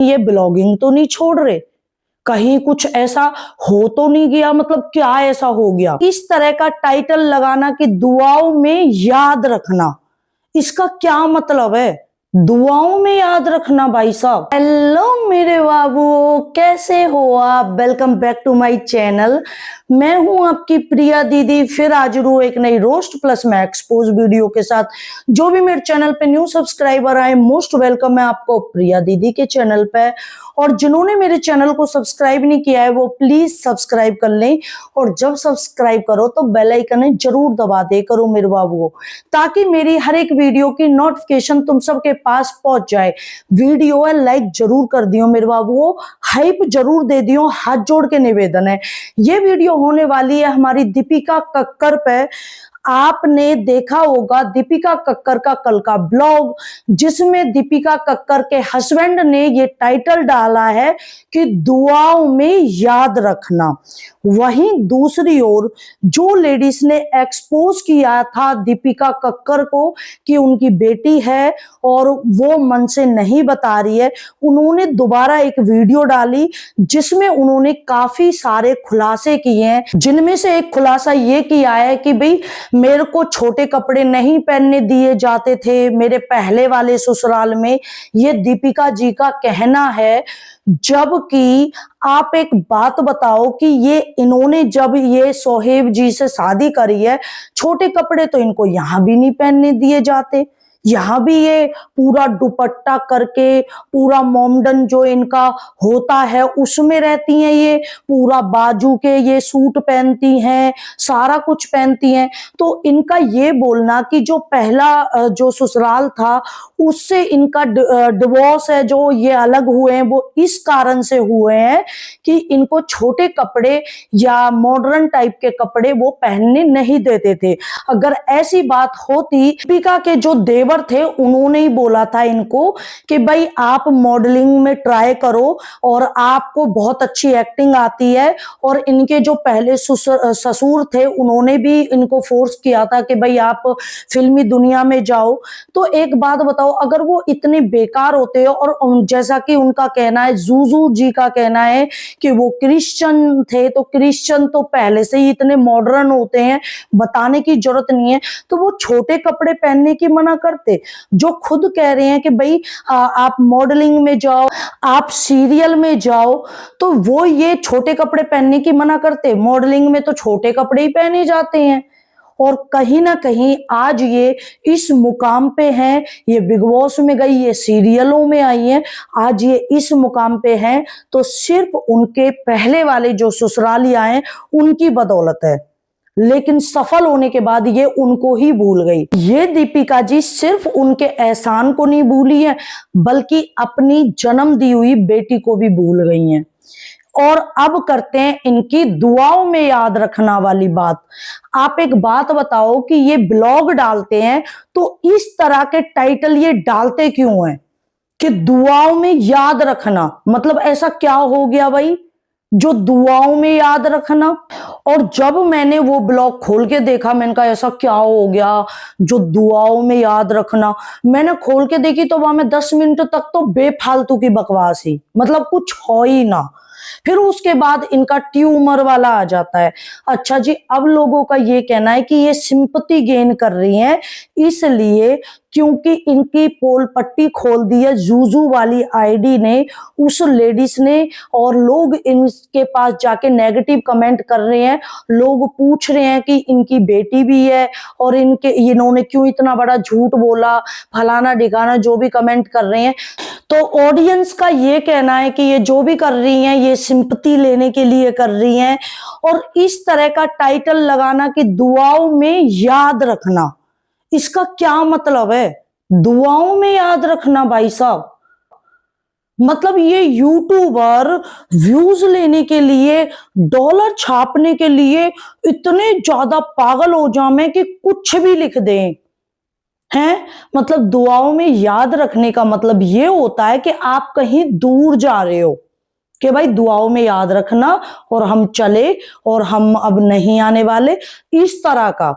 ये ब्लॉगिंग तो नहीं छोड़ रहे, कहीं कुछ ऐसा हो तो नहीं गया, मतलब क्या ऐसा हो गया। इस तरह का टाइटल लगाना कि दुआओं में याद रखना, इसका क्या मतलब है? दुआओं में याद रखना भाई साहब। हेलो मेरे बाबू, कैसे हो आप? Welcome back to my channel. मैं हूं आपकी प्रिया दीदी, फिर हाजिर हूं एक नई रोस्ट प्लस में एक्सपोज वीडियो के साथ। जो भी मेरे चैनल पे न्यू सब्सक्राइबर आए, मोस्ट वेलकम है आपको प्रिया दीदी के चैनल पे। और जिन्होंने मेरे चैनल को सब्सक्राइब नहीं किया है वो प्लीज सब्सक्राइब कर लें, और जब सब्सक्राइब करो तो बेल आइकन जरूर दबा दे करो मेरे बाबू, ताकि मेरी हर एक वीडियो की नोटिफिकेशन तुम सबके पास पहुंच जाए। वीडियो है लाइक जरूर कर दियो मेरे बाबू, हाइप जरूर दे दियो, हाथ जोड़ के निवेदन है। ये वीडियो होने वाली है हमारी दीपिका कक्कर पे। आपने देखा होगा दीपिका कक्कर का कल का ब्लॉग, जिसमें दीपिका कक्कर के हस्बैंड ने ये टाइटल डाला है कि दुआओं में याद रखना। वहीं दूसरी ओर जो लेडीज ने एक्सपोज किया था दीपिका कक्कर को कि उनकी बेटी है और वो मन से नहीं बता रही है, उन्होंने दोबारा एक वीडियो डाली जिसमें उन्होंने काफी सारे खुलासे किए हैं। जिनमें से एक खुलासा ये किया है कि भाई मेरे को छोटे कपड़े नहीं पहनने दिए जाते थे मेरे पहले वाले ससुराल में, ये दीपिका जी का कहना है। जबकि आप एक बात बताओ कि ये इन्होंने जब ये सोहेब जी से शादी करी है, छोटे कपड़े तो इनको यहां भी नहीं पहनने दिए जाते। यहाँ भी ये पूरा दुपट्टा करके, पूरा मोमडन जो इनका होता है उसमें रहती हैं, ये पूरा बाजू के ये सूट पहनती हैं, सारा कुछ पहनती हैं। तो इनका ये बोलना कि जो पहला जो ससुराल था उससे इनका डिवोर्स है, जो ये अलग हुए हैं वो इस कारण से हुए हैं कि इनको छोटे कपड़े या मॉडर्न टाइप के कपड़े वो पहनने नहीं देते थे। अगर ऐसी बात होती, दीपिका के जो देवर थे उन्होंने ही बोला था इनको कि भाई आप मॉडलिंग में ट्राई करो और आपको बहुत अच्छी एक्टिंग आती है। और इनके जो पहले ससुर थे उन्होंने भी इनको फोर्स किया था कि भाई आप फिल्मी दुनिया में जाओ। तो एक बात बताओ, अगर वो इतने बेकार होते हैं, और जैसा कि उनका कहना है, जूजू जी का कहना है कि वो क्रिश्चियन थे, तो क्रिश्चियन तो पहले से ही इतने मॉडर्न होते हैं, बताने की जरूरत नहीं है, तो वो छोटे कपड़े पहनने की मना करते। जो खुद कह रहे हैं कि भाई आप मॉडलिंग में जाओ, आप सीरियल में जाओ, तो वो ये छोटे कपड़े पहनने की मना करते। मॉडलिंग में तो छोटे कपड़े ही पहने जाते हैं। और कहीं ना कहीं आज ये इस मुकाम पे हैं, ये बिग बॉस में गई, ये सीरियलों में आई हैं, आज ये इस मुकाम पे हैं तो सिर्फ उनके पहले वाले जो ससुरालियां हैं उनकी बदौलत है। लेकिन सफल होने के बाद ये उनको ही भूल गई। ये दीपिका जी सिर्फ उनके एहसान को नहीं भूली है, बल्कि अपनी जन्म दी हुई बेटी को भी भूल गई हैं। और अब करते हैं इनकी दुआओं में याद रखना वाली बात। आप एक बात बताओ कि ये ब्लॉग डालते हैं तो इस तरह के टाइटल ये डालते क्यों हैं कि दुआओं में याद रखना? मतलब ऐसा क्या हो गया भाई जो दुआओं में याद रखना? और जब मैंने वो ब्लॉग खोल के देखा, मैंने कहा ऐसा क्या हो गया जो दुआओं में याद रखना। मैंने खोल के देखी तो वहां में 10 मिनट तक तो बेफालतू की बकवास ही, मतलब कुछ हो ही ना। फिर उसके बाद इनका ट्यूमर वाला आ जाता है। अच्छा जी, अब लोगों का ये कहना है कि ये सिंपैथी गेन कर रही हैं, इसलिए क्योंकि इनकी पोल पट्टी खोल दी है जूजू वाली आईडी ने, उस लेडीज ने, और लोग इनके पास जाके नेगेटिव कमेंट कर रहे हैं। लोग पूछ रहे हैं कि इनकी बेटी भी है और इन्होंने क्यों इतना बड़ा झूठ बोला, फलाना ढिकाना, जो भी कमेंट कर रहे हैं। तो ऑडियंस का ये कहना है कि ये जो भी कर रही हैं ये सिंपैथी लेने के लिए कर रही हैं। और इस तरह का टाइटल लगाना कि दुआओं में याद रखना, इसका क्या मतलब है? दुआओं में याद रखना भाई साहब, मतलब ये यूट्यूबर व्यूज लेने के लिए, डॉलर छापने के लिए इतने ज्यादा पागल हो जाए कि कुछ भी लिख दें हैं। मतलब दुआओं में याद रखने का मतलब ये होता है कि आप कहीं दूर जा रहे हो कि भाई दुआओं में याद रखना और हम चले और हम अब नहीं आने वाले, इस तरह का।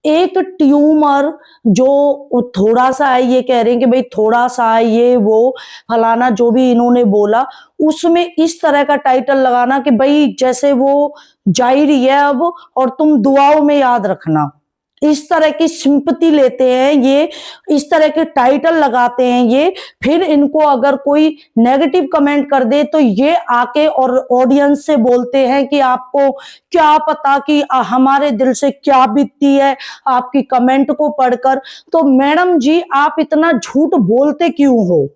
एक ट्यूमर जो थोड़ा सा है, ये कह रहे हैं कि भाई थोड़ा सा है, ये वो फलाना जो भी इन्होंने बोला, उसमें इस तरह का टाइटल लगाना कि भाई जैसे वो जा ही रही है अब और तुम दुआओं में याद रखना। इस तरह की सिंपैथी लेते हैं ये, इस तरह के टाइटल लगाते हैं ये। फिर इनको अगर कोई नेगेटिव कमेंट कर दे तो ये आके और ऑडियंस से बोलते हैं कि आपको क्या पता कि हमारे दिल से क्या बीतती है आपकी कमेंट को पढ़कर। तो मैडम जी, आप इतना झूठ बोलते क्यों हो?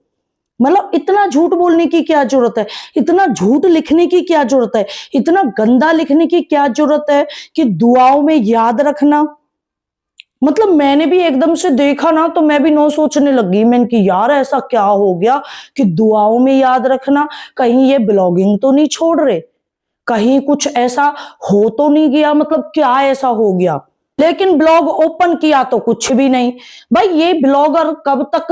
मतलब इतना झूठ बोलने की क्या जरूरत है? इतना झूठ लिखने की क्या जरूरत है? इतना गंदा लिखने की क्या जरूरत है कि दुआओं में याद रखना? मतलब मैंने भी एकदम से देखा ना तो मैं भी नो सोचने लगी। मैंने कि यार ऐसा क्या हो गया कि दुआओं में याद रखना? कहीं ये ब्लॉगिंग तो नहीं छोड़ रहे? कहीं कुछ ऐसा हो तो नहीं गया? मतलब क्या ऐसा हो गया? लेकिन ब्लॉग ओपन किया तो कुछ भी नहीं। भाई ये ब्लॉगर कब तक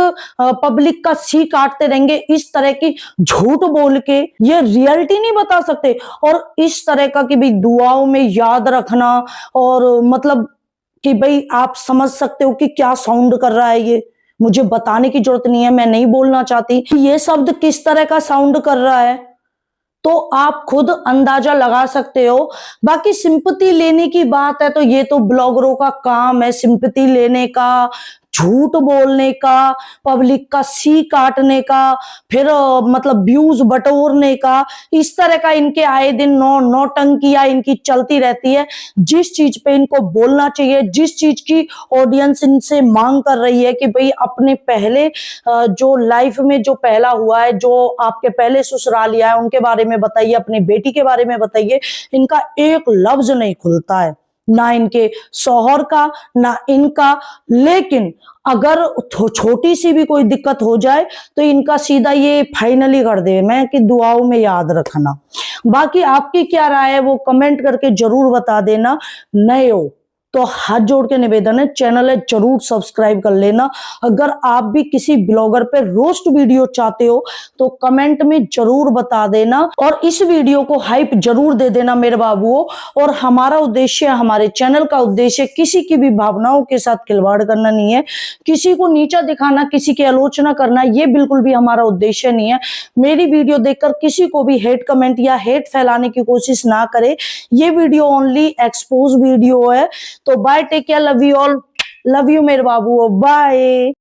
पब्लिक का सी काटते रहेंगे? इस तरह की झूठ बोल के ये रियलिटी नहीं बता सकते। और इस तरह का कि भाई दुआओं में याद रखना, और मतलब कि भाई आप समझ सकते हो कि क्या साउंड कर रहा है ये। मुझे बताने की जरूरत नहीं है, मैं नहीं बोलना चाहती कि ये शब्द किस तरह का साउंड कर रहा है, तो आप खुद अंदाजा लगा सकते हो। बाकी सिंपैथी लेने की बात है तो ये तो ब्लॉगरों का काम है, सिंपैथी लेने का, झूठ बोलने का, पब्लिक का सी काटने का, फिर मतलब व्यूज बटोरने का। इस तरह का इनके आए दिन नौटंकियां इनकी चलती रहती है। जिस चीज पे इनको बोलना चाहिए, जिस चीज की ऑडियंस इनसे मांग कर रही है कि भाई अपने पहले जो लाइफ में जो पहला हुआ है, जो आपके पहले ससुराल लिया है उनके बारे में बताइए, अपनी बेटी के बारे में बताइए, इनका एक लफ्ज नहीं खुलता है, ना इनके शौहर का ना इनका। लेकिन अगर छोटी सी भी कोई दिक्कत हो जाए तो इनका सीधा ये फाइनली कर दे मैं कि दुआओं में याद रखना। बाकी आपकी क्या राय है वो कमेंट करके जरूर बता देना। नए हो तो हाथ जोड़ के निवेदन है, चैनल है जरूर सब्सक्राइब कर लेना। अगर आप भी किसी ब्लॉगर पे रोस्ट वीडियो चाहते हो तो कमेंट में जरूर बता देना, और इस वीडियो को हाइप जरूर दे देना मेरे बाबुओं। और हमारा उद्देश्य, हमारे चैनल का उद्देश्य किसी की भी भावनाओं के साथ खिलवाड़ करना नहीं है, किसी को नीचा दिखाना, किसी की आलोचना करना, ये बिल्कुल भी हमारा उद्देश्य नहीं है। मेरी वीडियो देखकर किसी को भी हेट कमेंट या हेट फैलाने की कोशिश ना करे। ये वीडियो ओनली एक्सपोज वीडियो है। तो bye, take care, love you all, love you मेरे बाबू, बाय।